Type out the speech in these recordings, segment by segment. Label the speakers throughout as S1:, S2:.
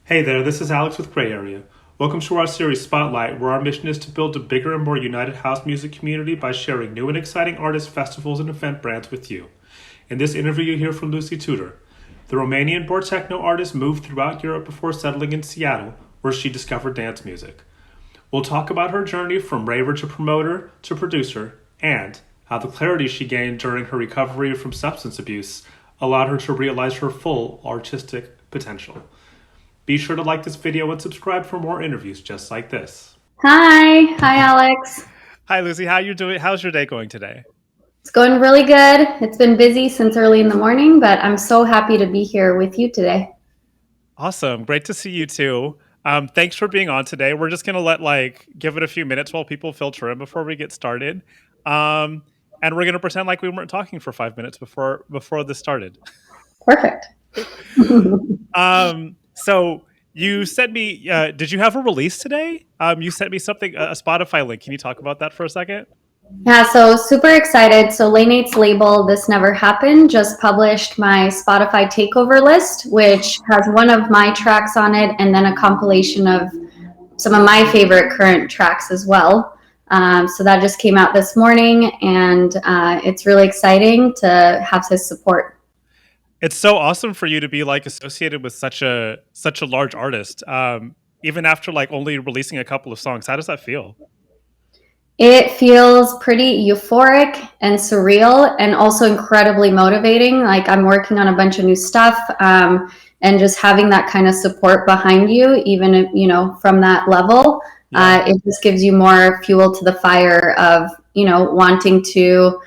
S1: Hey there, this is Alex with Gray Area. Welcome to our series Spotlight, where our mission is to build a bigger and more united house music community by sharing new and exciting artists, festivals, and event brands with you. In this interview, you hear from Luzi Tudor. The Romanian born techno artist moved throughout Europe before settling in Seattle, where she discovered dance music. We'll talk about her journey from raver to promoter to producer, and how the clarity she gained during her recovery from substance abuse allowed her to realize her full artistic potential. Be sure to like this video and subscribe for more interviews just like this.
S2: Hi Alex.
S1: Hi Lucy, how you doing? How's your day going today?
S2: It's going really good. It's been busy since early in the morning, but I'm so happy to be here with you today.
S1: Awesome, great to see you too. Thanks for being on today. We're just gonna give it a few minutes while people filter in before we get started, um, and we're gonna pretend like we weren't talking for 5 minutes before this started.
S2: Perfect.
S1: So you sent me. Did you have a release today? You sent me something, a Spotify link. Can you talk about that for a second?
S2: Yeah, so super excited. So Lane 8's label, This Never Happened, just published my Spotify takeover list, which has one of my tracks on it and then a compilation of some of my favorite current tracks as well. So that just came out this morning, and it's really exciting to have his support.
S1: It's so awesome for you to be like associated with such a large artist. Even after like only releasing a couple of songs, how does that feel?
S2: It feels pretty euphoric and surreal and also incredibly motivating. Like I'm working on a bunch of new stuff, and just having that kind of support behind you, even if, from that level,
S1: Yeah.
S2: it just gives you more fuel to the fire of, wanting to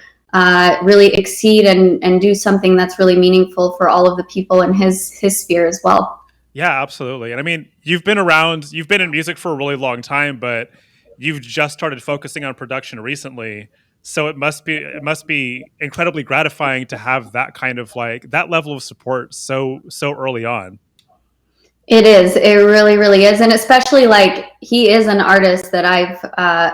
S2: really exceed and do something that's really meaningful for all of the people in his sphere as well.
S1: Yeah, absolutely. And I mean, you've been in music for a really long time, but you've just started focusing on production recently. So it must be incredibly gratifying to have that kind of like that level of support so early on.
S2: It is. It really, really is. And especially like he is an artist that I've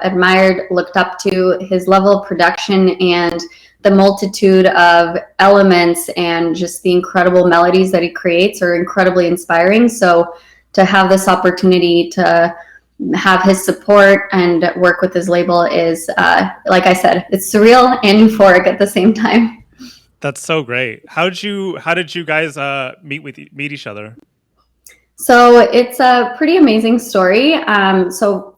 S2: admired, looked up to. His level of production and the multitude of elements and just the incredible melodies that he creates are incredibly inspiring. So to have this opportunity to have his support and work with his label is, like I said, it's surreal and euphoric at the same time.
S1: That's so great. How did you guys meet each other?
S2: So it's a pretty amazing story. So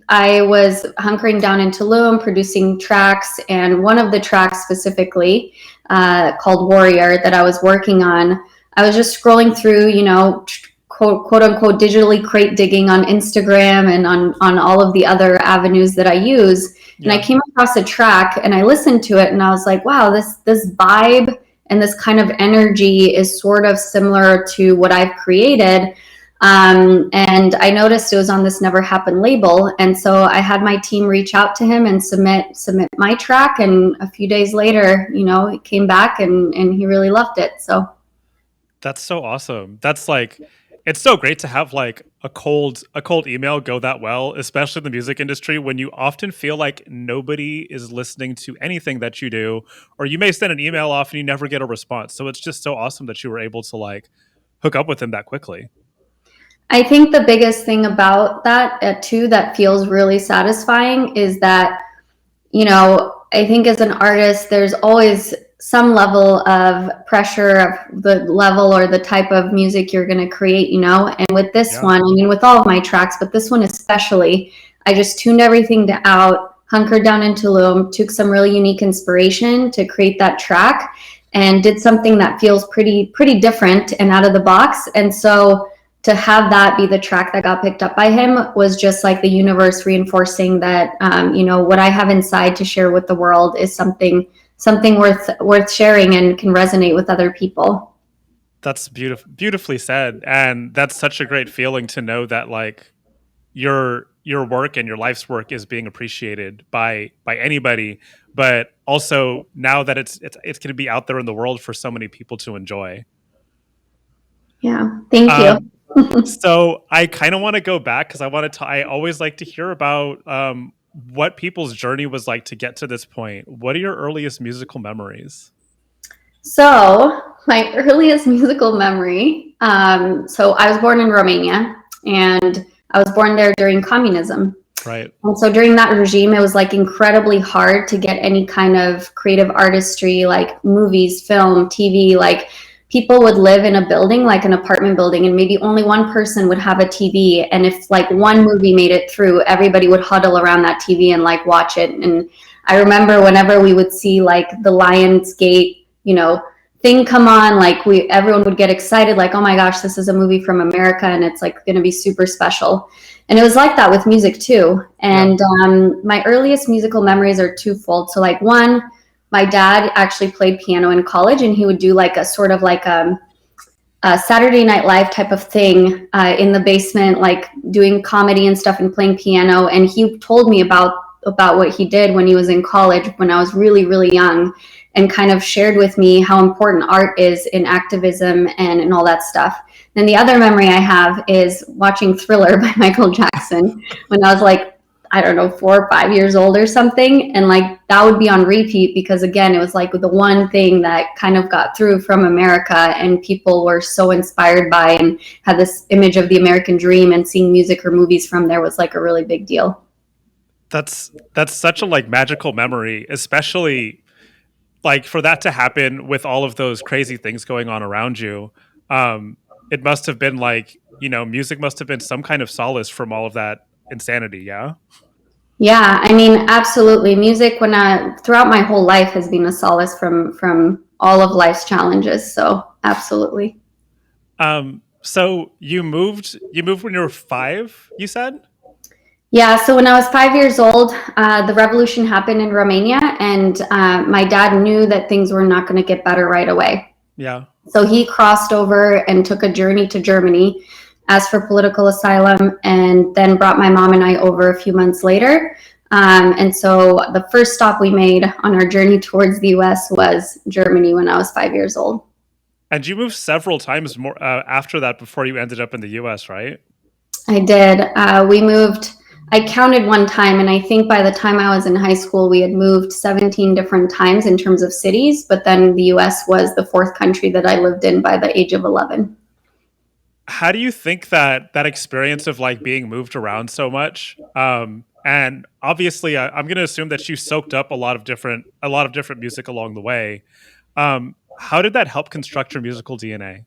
S2: I was hunkering down in Tulum producing tracks, and one of the tracks specifically, called Warrior, that I was working on, I was just scrolling through, quote unquote, digitally crate digging on Instagram and on all of the other avenues that I use. And I
S1: Yeah.
S2: came across a track and I listened to it and I was like, wow, this vibe and this kind of energy is sort of similar to what I've created. And I noticed it was on This Never Happened label. And so I had my team reach out to him and submit my track. And a few days later, it came back and he really loved it. So
S1: That's so awesome. That's like it's so great to have like a cold email go that well, especially in the music industry when you often feel like nobody is listening to anything that you do, or you may send an email off and you never get a response. So it's just so awesome that you were able to like hook up with him that quickly.
S2: I think the biggest thing about that, too, that feels really satisfying is that, I think as an artist, there's always some level of pressure of the level or the type of music you're going to create, And with this
S1: Yeah.
S2: one, I mean, with all of my tracks, but this one especially, I just tuned everything out, hunkered down in Tulum, took some really unique inspiration to create that track, and did something that feels pretty different and out of the box. And so to have that be the track that got picked up by him was just like the universe reinforcing that, what I have inside to share with the world is something worth sharing and can resonate with other people.
S1: That's beautifully said. And that's such a great feeling to know that like your work and your life's work is being appreciated by anybody, but also now that it's going to be out there in the world for so many people to enjoy.
S2: Yeah, thank you.
S1: Um, so I kind of want to go back because I always like to hear about what people's journey was like to get to this point. What are your earliest musical memories?
S2: So my earliest musical memory. So I was born in Romania, and I was born there during communism.
S1: Right.
S2: And so during that regime, it was like incredibly hard to get any kind of creative artistry, like movies, film, TV. Like people would live in a building, like an apartment building, and maybe only one person would have a TV. And if like one movie made it through, everybody would huddle around that TV and like watch it. And I remember whenever we would see like the Lionsgate, thing come on, like everyone would get excited, like, oh my gosh, this is a movie from America, and it's like going to be super special. And it was like that with music too. And my earliest musical memories are twofold. So like one, my dad actually played piano in college, and he would do like a sort of like a Saturday Night Live type of thing in the basement, like doing comedy and stuff and playing piano. And he told me about what he did when he was in college, when I was really, really young, and kind of shared with me how important art is in activism and all that stuff. Then the other memory I have is watching Thriller by Michael Jackson when I was like, I don't know, 4 or 5 years old or something. And like that would be on repeat because again, it was like the one thing that kind of got through from America, and people were so inspired by and had this image of the American dream, and seeing music or movies from there was like a really big deal.
S1: That's such a like magical memory, especially like for that to happen with all of those crazy things going on around you. It must have been like, music must have been some kind of solace from all of that insanity. Yeah.
S2: Yeah, I mean, absolutely. Music, throughout my whole life, has been a solace from all of life's challenges. So, absolutely.
S1: So you moved when you were 5, you said?
S2: Yeah, so when I was 5 years old, the revolution happened in Romania, and my dad knew that things were not going to get better right away.
S1: Yeah.
S2: So he crossed over and took a journey to Germany, asked for political asylum, and then brought my mom and I over a few months later. And so the first stop we made on our journey towards the US was Germany when I was 5 years old.
S1: And you moved several times more after that before you ended up in the US, right?
S2: I did. We moved, I counted one time, and I think by the time I was in high school, we had moved 17 different times in terms of cities, but then the US was the fourth country that I lived in by the age of 11.
S1: How do you think that experience of like being moved around so much, and obviously I'm going to assume that you soaked up a lot of different music along the way. How did that help construct your musical DNA?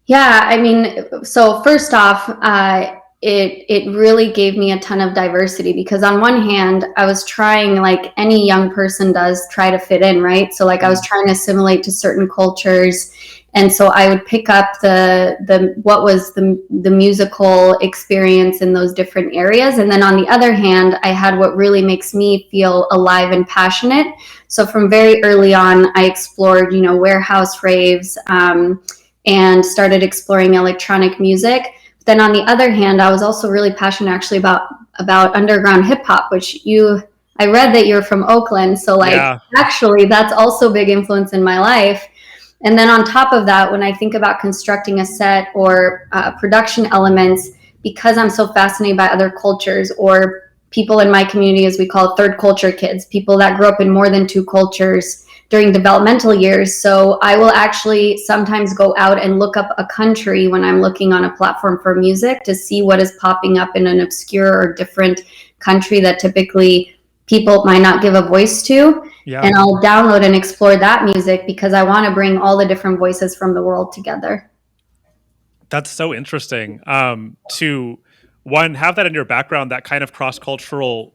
S2: Yeah, I mean, so first off, it really gave me a ton of diversity because on one hand, I was trying, like any young person does, try to fit in, right? So like I was trying to assimilate to certain cultures, and so I would pick up what was the musical experience in those different areas, and then on the other hand, I had what really makes me feel alive and passionate. So from very early on, I explored, warehouse raves. And started exploring electronic music. Then on the other hand, I was also really passionate actually about underground hip hop, which I read that you're from Oakland. So like,
S1: Yeah.
S2: actually that's also a big influence in my life. And then on top of that, when I think about constructing a set or production elements, because I'm so fascinated by other cultures or people in my community, as we call it, third culture kids, people that grew up in more than two cultures during developmental years. So I will actually sometimes go out and look up a country when I'm looking on a platform for music to see what is popping up in an obscure or different country that typically people might not give a voice to.
S1: Yeah.
S2: And I'll download and explore that music because I want to bring all the different voices from the world together.
S1: That's so interesting. To one, have that in your background, that kind of cross-cultural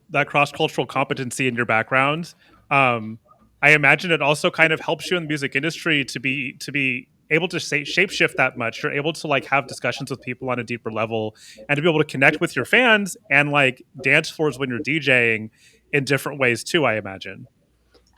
S1: competency in your background. I imagine it also kind of helps you in the music industry to be able to shapeshift that much. You're able to like have discussions with people on a deeper level and to be able to connect with your fans and like dance floors when you're DJing in different ways too, I imagine.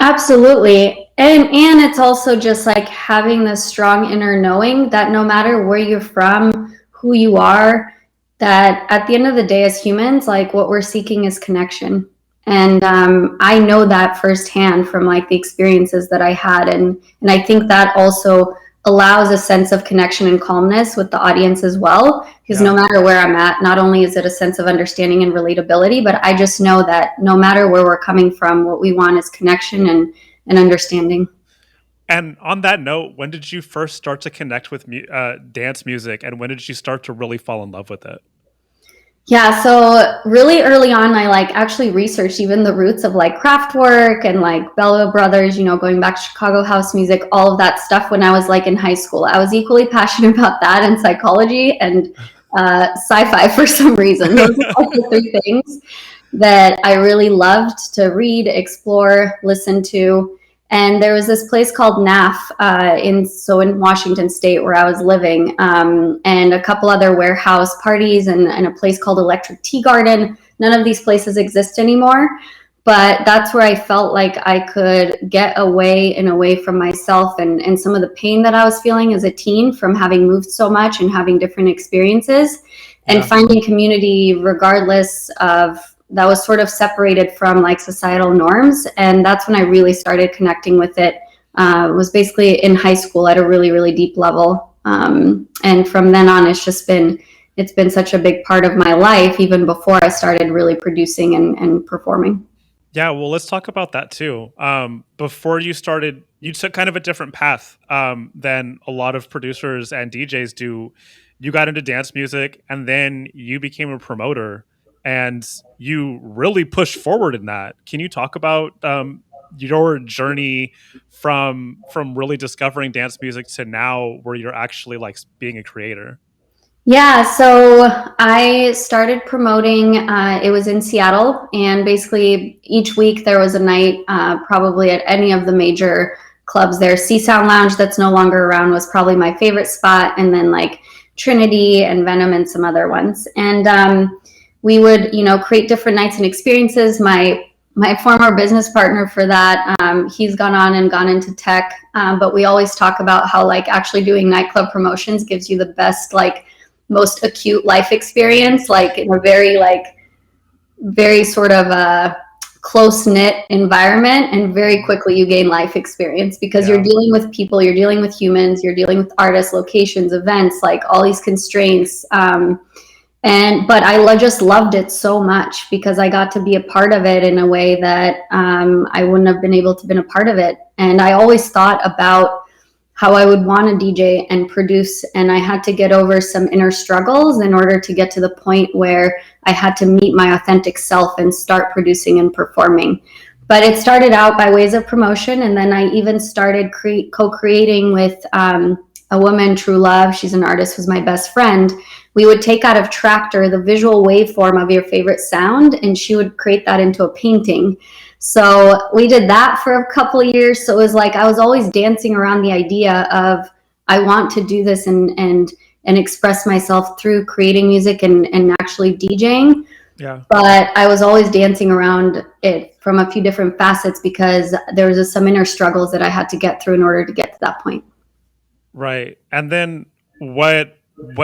S2: Absolutely. And it's also just like having this strong inner knowing that no matter where you're from, who you are, that at the end of the day as humans, like what we're seeking is connection. And I know that firsthand from like the experiences that I had. And I think that also allows a sense of connection and calmness with the audience as well. Because no matter where I'm at, not only is it a sense of understanding and relatability, but I just know that no matter where we're coming from, what we want is connection and understanding.
S1: And on that note, when did you first start to connect with dance music, and when did you start to really fall in love with it?
S2: Yeah, so really early on, I like actually researched even the roots of like Kraftwerk and like Bella Brothers, going back to Chicago house music, all of that stuff when I was like in high school. I was equally passionate about that and psychology and sci-fi for some reason. Those are like the three things that I really loved to read, explore, listen to. And there was this place called NAF in Washington State where I was living, and a couple other warehouse parties and a place called Electric Tea Garden. None of these places exist anymore, but that's where I felt like I could get away from myself and some of the pain that I was feeling as a teen from having moved so much and having different experiences, and
S1: Yeah.
S2: finding community regardless of that was sort of separated from like societal norms. And that's when I really started connecting with it. Was basically in high school at a really, really deep level. And from then on, it's been such a big part of my life, even before I started really producing and performing.
S1: Yeah, well, let's talk about that too. Before you started, you took kind of a different path than a lot of producers and DJs do. You got into dance music, and then you became a promoter, and you really pushed forward in that. Can you talk about your journey from really discovering dance music to now, where you're actually like being a creator?
S2: Yeah, so I started promoting. It was in Seattle, and basically each week there was a night, probably at any of the major clubs there. Sea Sound Lounge, that's no longer around, was probably my favorite spot, and then like Trinity and Venom and some other ones. And we would, create different nights and experiences. My former business partner for that, he's gone on and gone into tech, but we always talk about how like actually doing nightclub promotions gives you the best like most acute life experience, like in a very sort of a close knit environment, and very quickly you gain life experience because you're
S1: Yeah.
S2: dealing with people, you're dealing with humans, you're dealing with artists, locations, events, like all these constraints. But I just loved it so much because I got to be a part of it in a way that I wouldn't have been able to been a part of it. And I always thought about how I would want to DJ and produce, and I had to get over some inner struggles in order to get to the point where I had to meet my authentic self and start producing and performing. But it started out by ways of promotion, and then I even started co-creating with a woman, True Love. She's an artist who's my best friend. We would take out of Tractor the visual waveform of your favorite sound, and she would create that into a painting. So we did that for a couple of years. So it was like I was always dancing around the idea of I want to do this and express myself through creating music and actually DJing.
S1: Yeah.
S2: But I was always dancing around it from a few different facets because there was some inner struggles that I had to get through in order to get to that point.
S1: Right. And then what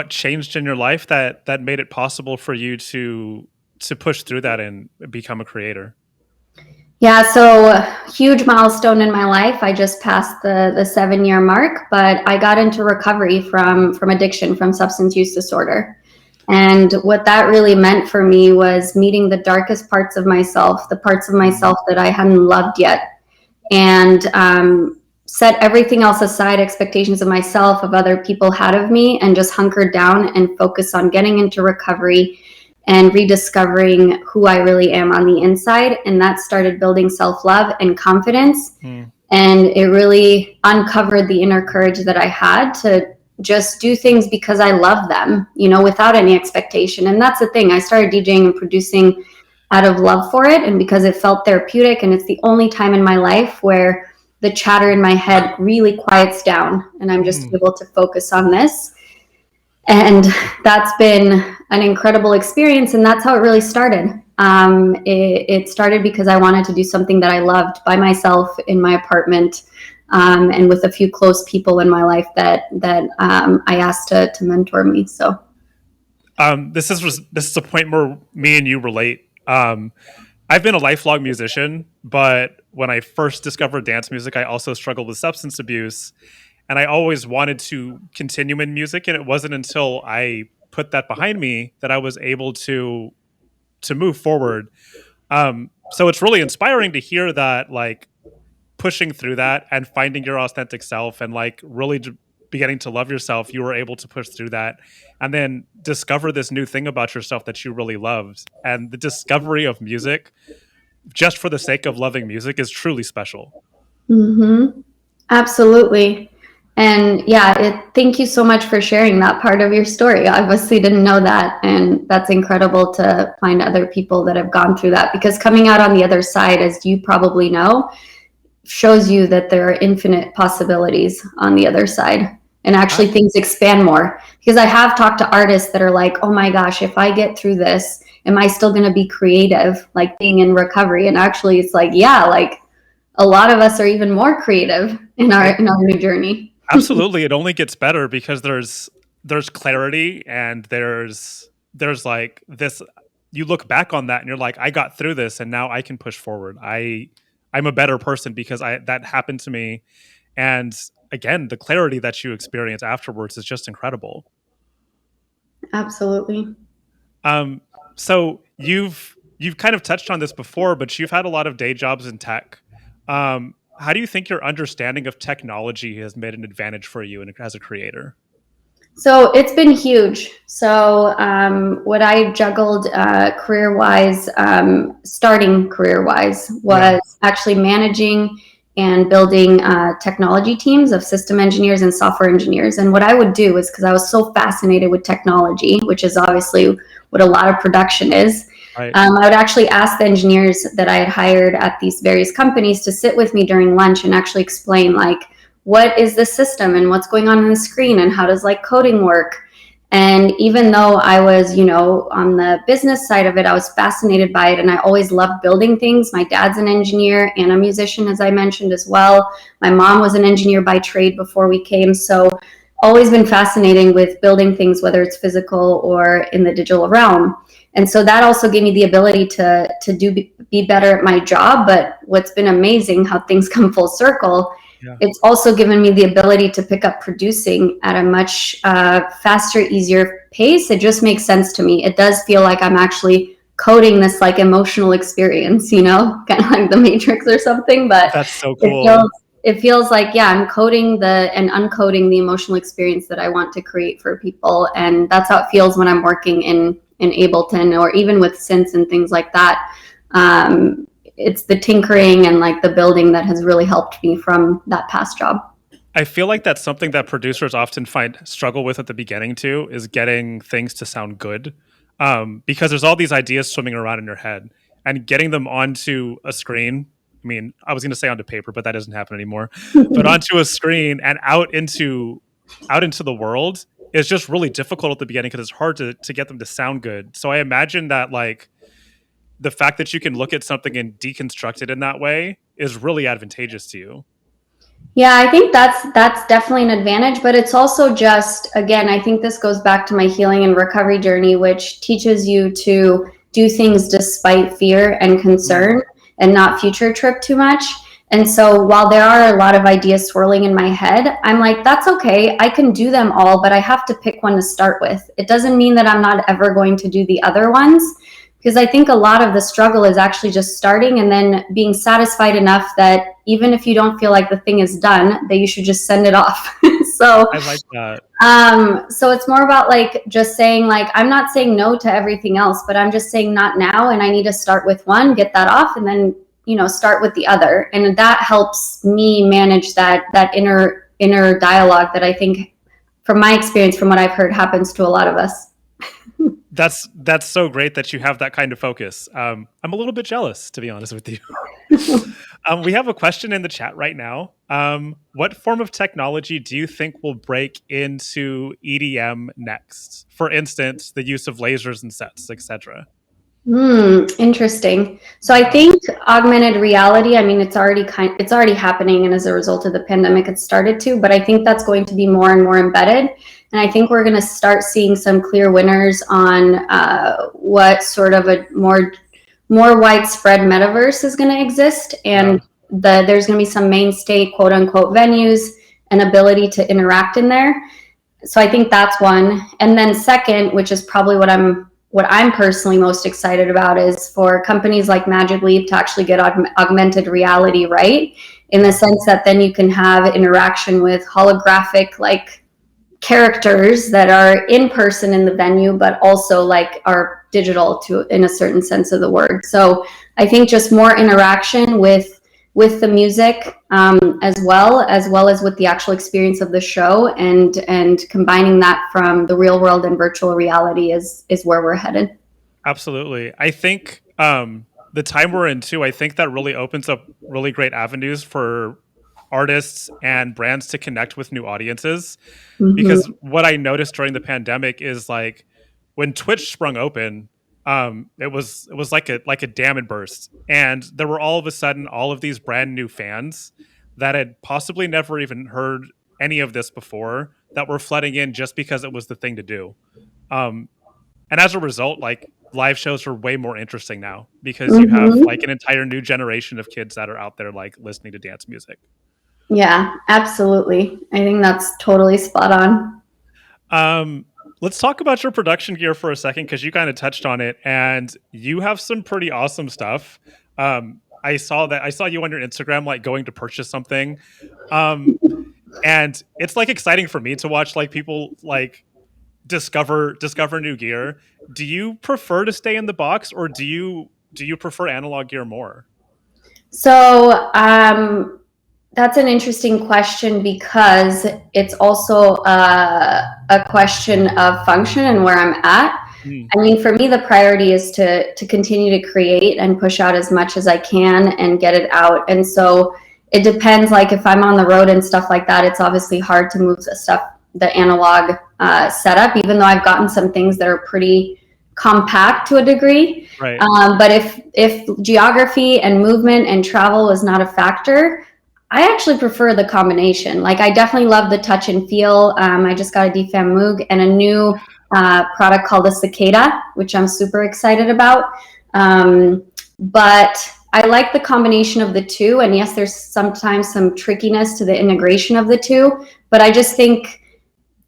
S1: changed in your life that made it possible for you to push through that and become a creator?
S2: Yeah, so huge milestone in my life. I just passed the 7 year mark, but I got into recovery from addiction, from substance use disorder. And what that really meant for me was meeting the darkest parts of myself, the parts of
S1: Mm.
S2: myself that I hadn't loved yet, and set everything else aside, expectations of myself, of other people had of me, and just hunkered down and focused on getting into recovery and rediscovering who I really am on the inside. And that started building self-love and confidence.
S1: Mm.
S2: And it really uncovered the inner courage that I had to just do things because I love them, without any expectation. And that's the thing. I started DJing and producing out of love for it and because it felt therapeutic. And it's the only time in my life where the chatter in my head really quiets down and I'm just
S1: Mm.
S2: able to focus on this. And that's been an incredible experience. And that's how it really started. It started because I wanted to do something that I loved by myself in my apartment, and with a few close people in my life that I asked to mentor me. So
S1: This is a point where me and you relate. I've been a lifelong musician, but when I first discovered dance music, I also struggled with substance abuse, and I always wanted to continue in music. And it wasn't until I put that behind me that I was able to move forward. So it's really inspiring to hear that, like, pushing through that and finding your authentic self and like really beginning to love yourself, you were able to push through that and then discover this new thing about yourself that you really loved. And the discovery of music, just for the sake of loving music, is truly special.
S2: Mm-hmm. Absolutely. And yeah, thank you so much for sharing that part of your story. I obviously didn't know that. And that's incredible to find other people that have gone through that, because coming out on the other side, as you probably know, shows you that there are infinite possibilities on the other side. And actually things expand more, because I have talked to artists that are like, oh my gosh, if I get through this, am I still going to be creative, like being in recovery? And actually it's like, yeah, like a lot of us are even more creative in our new journey.
S1: Absolutely. It only gets better because there's clarity and there's like this, you look back on that and you're like, I got through this and now I can push forward. I'm a better person because that happened to me. And again, the clarity that you experience afterwards is just incredible.
S2: Absolutely.
S1: So you've kind of touched on this before, but you've had a lot of day jobs in tech. How do you think your understanding of technology has made an advantage for you as a creator?
S2: So it's been huge. So what I juggled career-wise, starting career-wise, was actually managing and building technology teams of system engineers and software engineers. And what I would do is, because I was so fascinated with technology, which is obviously what a lot of production is,
S1: Right.
S2: I would actually ask the engineers that I had hired at these various companies to sit with me during lunch and actually explain, like, what is the system and what's going on the screen and how does like coding work. And even though I was, on the business side of it, I was fascinated by it. And I always loved building things. My dad's an engineer and a musician, as I mentioned as well. My mom was an engineer by trade before we came. So always been fascinating with building things, whether it's physical or in the digital realm. And so that also gave me the ability to be better at my job. But what's been amazing, how things come full circle, it's also given me the ability to pick up producing at a much faster, easier pace. It just makes sense to me. It does feel like I'm actually coding this like emotional experience, kind of like the Matrix or something. But
S1: that's so cool.
S2: It feels like, I'm coding and uncoding the emotional experience that I want to create for people. And that's how it feels when I'm working in Ableton or even with synths and things like that. It's the tinkering and like the building that has really helped me from that past job.
S1: I feel like that's something that producers often struggle with at the beginning too, is getting things to sound good. Because there's all these ideas swimming around in your head and getting them onto a screen. I mean, I was going to say onto paper, but that doesn't happen anymore. But onto a screen and out into the world is just really difficult at the beginning because it's hard to get them to sound good. So I imagine that like the fact that you can look at something and deconstruct it in that way is really advantageous to you.
S2: Yeah, I think that's definitely an advantage, but it's also just, again, I think this goes back to my healing and recovery journey, which teaches you to do things despite fear and concern and not future trip too much. And so while there are a lot of ideas swirling in my head, I'm like, that's okay. I can do them all, but I have to pick one to start with. It doesn't mean that I'm not ever going to do the other ones, because I think a lot of the struggle is actually just starting and then being satisfied enough that even if you don't feel like the thing is done, that you should just send it off. So
S1: I like that.
S2: So it's more about like just saying, like, I'm not saying no to everything else, but I'm just saying not now. And I need to start with one, get that off, and then, start with the other. And that helps me manage that inner dialogue that I think, from my experience, from what I've heard, happens to a lot of us.
S1: That's so great that you have that kind of focus. I'm a little bit jealous, to be honest with you. We have a question in the chat right now. What form of technology do you think will break into EDM next? For instance, the use of lasers and sets, etc.
S2: Interesting. So I think augmented reality, I mean, it's already happening, and as a result of the pandemic, it started to, but I think that's going to be more and more embedded. And I think we're going to start seeing some clear winners on what sort of a more widespread metaverse is going to exist. And there's going to be some mainstay quote unquote venues and ability to interact in there. So I think that's one. And then second, which is probably what I'm personally most excited about, is for companies like Magic Leap to actually get augmented reality right, in the sense that then you can have interaction with holographic like characters that are in person in the venue, but also like are digital to in a certain sense of the word. So I think just more interaction with the music, as well as with the actual experience of the show, and combining that from the real world and virtual reality is where we're headed.
S1: Absolutely. I think the time we're in too, I think that really opens up really great avenues for artists and brands to connect with new audiences. Because what I noticed during the pandemic is like when Twitch sprung open, it was like a dam and burst, and there were all of a sudden all of these brand new fans that had possibly never even heard any of this before that were flooding in just because it was the thing to do. Um, and as a result, like live shows are way more interesting now because you have like an entire new generation of kids that are out there like listening to dance music.
S2: Yeah, absolutely. I think that's totally spot on.
S1: Let's talk about your production gear for a second because you kind of touched on it, and you have some pretty awesome stuff. I saw you on your Instagram like going to purchase something, and it's like exciting for me to watch like people like discover new gear. Do you prefer to stay in the box, or do you prefer analog gear more?
S2: So that's an interesting question because it's also a question of function and where I'm at.
S1: Mm,
S2: I mean, for me, the priority is to continue to create and push out as much as I can and get it out. And so it depends. Like if I'm on the road and stuff like that, it's obviously hard to move the analog setup, even though I've gotten some things that are pretty compact to a degree.
S1: right.
S2: But if geography and movement and travel was not a factor, I actually prefer the combination. Like I definitely love the touch and feel. I just got a DFAM Moog and a new product called the Cicada, which I'm super excited about. But I like the combination of the two. And yes, there's sometimes some trickiness to the integration of the two, but I just think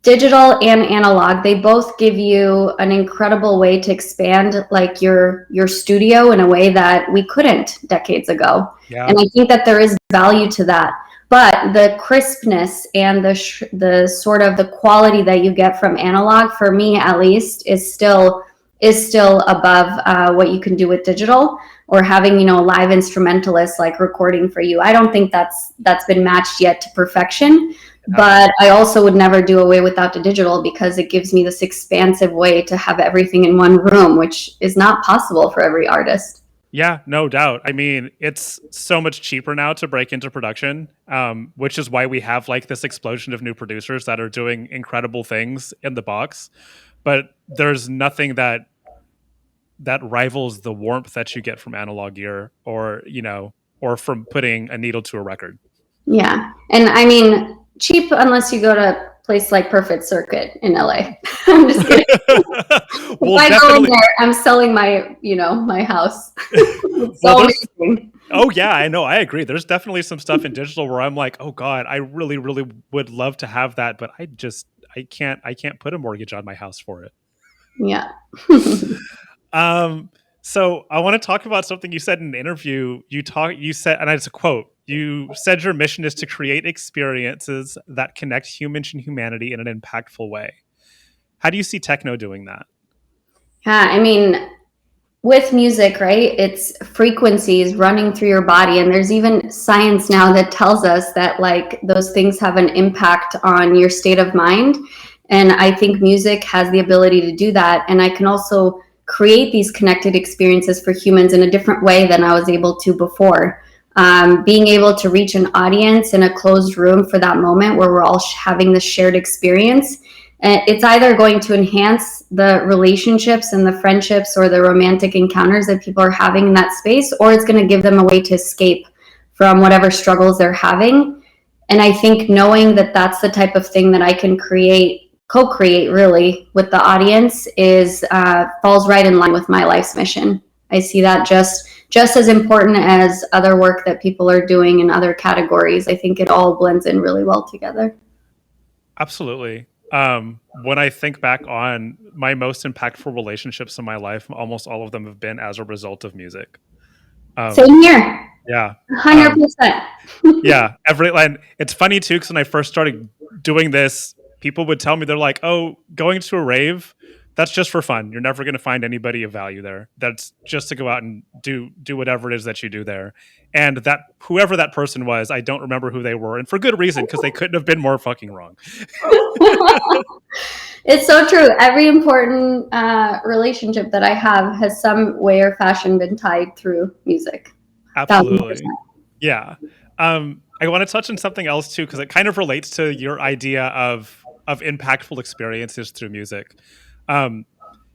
S2: digital and analog, they both give you an incredible way to expand like your studio in a way that we couldn't decades ago.
S1: Yeah.
S2: And I think that there is value to that, but the crispness and the sort of the quality that you get from analog, for me at least, is still above what you can do with digital, or having a live instrumentalist like recording for you. I don't think that's been matched yet to perfection. But I also would never do away without the digital because it gives me this expansive way to have everything in one room, which is not possible for every artist.
S1: Yeah, no doubt. I mean, it's so much cheaper now to break into production, which is why we have like this explosion of new producers that are doing incredible things in the box. But there's nothing that rivals the warmth that you get from analog gear, or from putting a needle to a record.
S2: Yeah. And I mean, cheap unless you go to a place like Perfect Circuit in LA. I'm just kidding.
S1: Well,
S2: If I go in
S1: definitely.
S2: there, I'm selling my house. It's
S1: Well,
S2: so
S1: there's.
S2: amazing.
S1: Oh yeah, I know. I agree. There's definitely some stuff in digital where I'm like, oh god, I really, really would love to have that, but I can't put a mortgage on my house for it.
S2: Yeah.
S1: So I want to talk about something you said in an interview. You said, and it's a quote. You said your mission is to create experiences that connect humans and humanity in an impactful way. How do you see techno doing that?
S2: Yeah, I mean, with music, right? It's frequencies running through your body. And there's even science now that tells us that like those things have an impact on your state of mind. And I think music has the ability to do that. And I can also create these connected experiences for humans in a different way than I was able to before. Being able to reach an audience in a closed room for that moment where we're all having this shared experience, it's either going to enhance the relationships and the friendships or the romantic encounters that people are having in that space, or it's going to give them a way to escape from whatever struggles they're having. And I think knowing that that's the type of thing that I can co-create really with the audience is falls right in line with my life's mission. I see that just as important as other work that people are doing in other categories. I think it all blends in really well together.
S1: Absolutely. When I think back on my most impactful relationships in my life, almost all of them have been as a result of music. Um,
S2: Same here.
S1: Yeah.
S2: 100%.
S1: Yeah. And it's funny too, because when I first started doing this, people would tell me, they're like, oh, going to a rave, that's just for fun. You're never going to find anybody of value there. That's just to go out and do whatever it is that you do there. And that whoever that person was, I don't remember who they were, and for good reason, because they couldn't have been more fucking wrong.
S2: It's so true. Every important relationship that I have has some way or fashion been tied through music.
S1: Absolutely.
S2: 1000%.
S1: Yeah. I want to touch on something else too, because it kind of relates to your idea of impactful experiences through music. And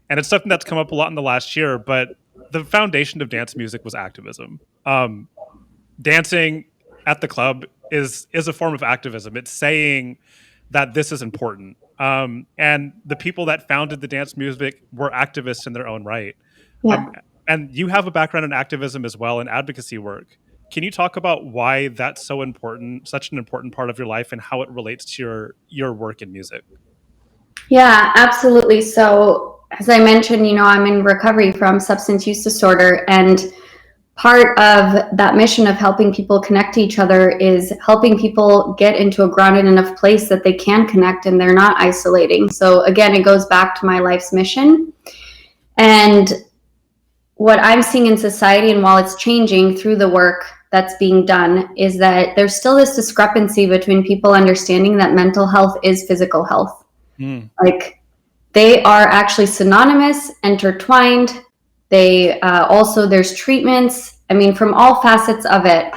S1: it's something that's come up a lot in the last year, but the foundation of dance music was activism. Dancing at the club is a form of activism. It's saying that this is important. And the people that founded the dance music were activists in their own right.
S2: Yeah.
S1: And you have a background in activism as well, and advocacy work. Can you talk about why that's so important, such an important part of your life, and how it relates to your work in music?
S2: Yeah, absolutely. So, as I mentioned, I'm in recovery from substance use disorder, and part of that mission of helping people connect to each other is helping people get into a grounded enough place that they can connect and they're not isolating. So, again, it goes back to my life's mission. And what I'm seeing in society, and while it's changing through the work that's being done, is that there's still this discrepancy between people understanding that mental health is physical health. Like, they are actually synonymous, intertwined. They also, there's treatments. I mean, from all facets of it,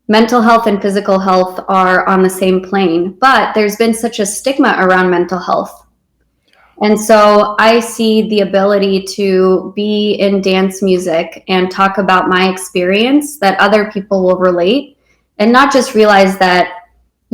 S2: mental health and physical health are on the same plane. But there's been such a stigma around mental health. And so I see the ability to be in dance music and talk about my experience that other people will relate, and not just realize that,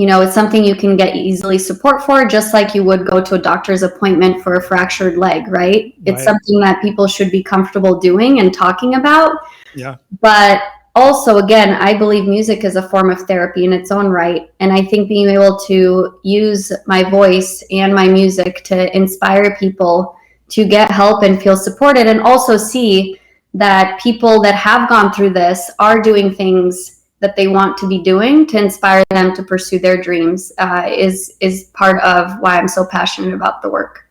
S2: it's something you can get easily support for, just like you would go to a doctor's appointment for a fractured leg, right? It's something that people should be comfortable doing and talking about.
S1: Yeah.
S2: But also, again, I believe music is a form of therapy in its own right. And I think being able to use my voice and my music to inspire people to get help and feel supported, and also see that people that have gone through this are doing things that they want to be doing to inspire them to pursue their dreams is part of why I'm so passionate about the work.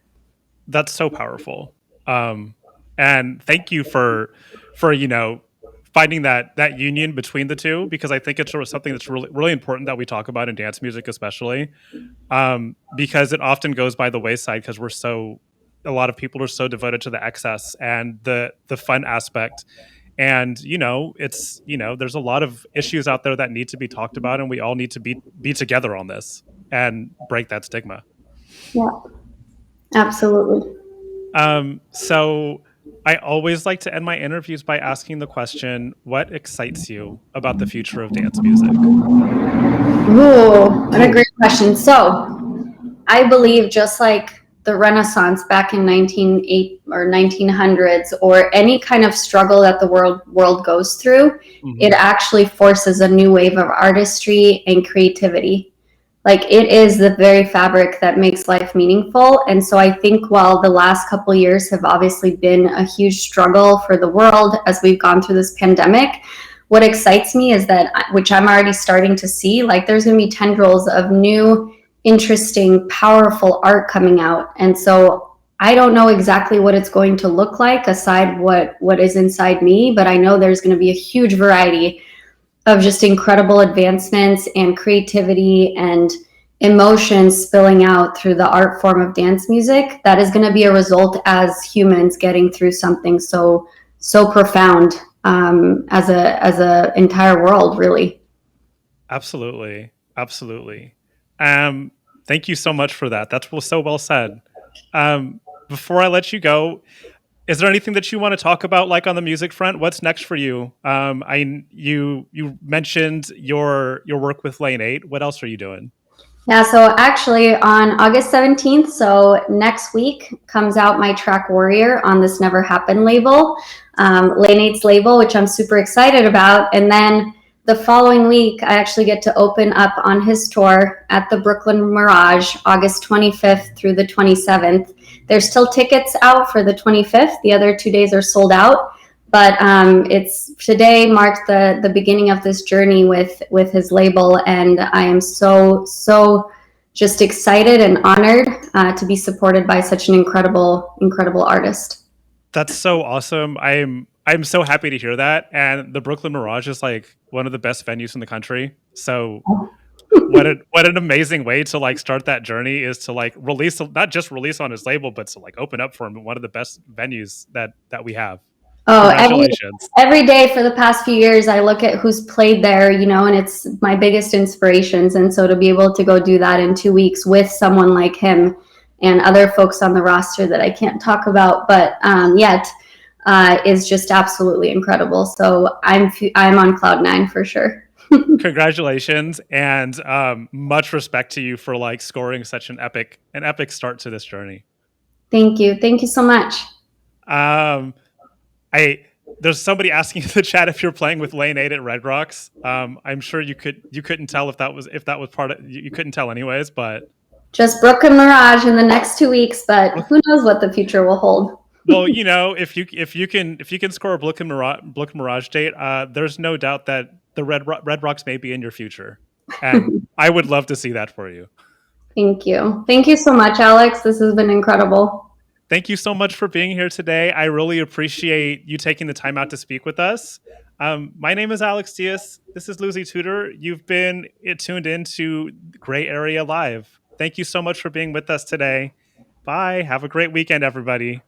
S1: That's so powerful. And thank you for finding that union between the two, because I think it's something that's really, really important that we talk about in dance music, especially because it often goes by the wayside, because a lot of people are so devoted to the excess and the fun aspect. And there's a lot of issues out there that need to be talked about, and we all need to be together on this and break that stigma.
S2: Yeah, absolutely.
S1: So I always like to end my interviews by asking the question, what excites you about the future of dance music?
S2: Ooh, what a great question. So I believe, just like the Renaissance back in 1908 or 1900s, or any kind of struggle that the world goes through, it actually forces a new wave of artistry and creativity. Like, it is the very fabric that makes life meaningful. And so I think, while the last couple of years have obviously been a huge struggle for the world as we've gone through this pandemic, what excites me is that, which I'm already starting to see, like, there's going to be tendrils of new, interesting, powerful art coming out. And so I don't know exactly what it's going to look like aside what is inside me, but I know there's going to be a huge variety of just incredible advancements and creativity and emotions spilling out through the art form of dance music. That is going to be a result as humans getting through something so profound as a entire world, really.
S1: Absolutely. Thank you so much for that. That's so well said. Before I let you go, is there anything that you want to talk about, like on the music front? What's next for you? You mentioned your work with Lane 8. What else are you doing?
S2: Yeah, so actually on August 17th, so next week, comes out my track Warrior on this Never Happened label, Lane 8's label, which I'm super excited about. And then the following week, I actually get to open up on his tour at the Brooklyn Mirage, August 25th through the 27th. There's still tickets out for the 25th. The other 2 days are sold out. But it's today marked the beginning of this journey with his label, and I am so just excited and honored to be supported by such an incredible artist.
S1: That's so awesome. I'm so happy to hear that. And the Brooklyn Mirage is like one of the best venues in the country. So what an amazing way to like start that journey is to like release, not just release on his label, but to like open up for him in one of the best venues that we have.
S2: Oh,
S1: Congratulations.
S2: every day for the past few years, I look at who's played there, and it's my biggest inspirations. And so to be able to go do that in 2 weeks with someone like him and other folks on the roster that I can't talk about, but yet is just absolutely incredible. So I'm on cloud nine for sure.
S1: Congratulations and much respect to you for like scoring such an epic start to this journey.
S2: Thank you so much.
S1: Um, I there's somebody asking in the chat if you're playing with Lane 8 at Red Rocks. I'm sure you couldn't tell if that was part of you couldn't tell anyways, but
S2: just Brooklyn Mirage in the next 2 weeks, but who knows what the future will hold.
S1: Well, if you can score a Brooklyn Mirage date, there's no doubt that the Red Rocks may be in your future, and I would love to see that for you.
S2: Thank you so much, Alex. This has been incredible.
S1: Thank you so much for being here today. I really appreciate you taking the time out to speak with us. My name is Alex Diaz. This is Luzi Tudor. You've been tuned into Gray Area Live. Thank you so much for being with us today. Bye. Have a great weekend, everybody.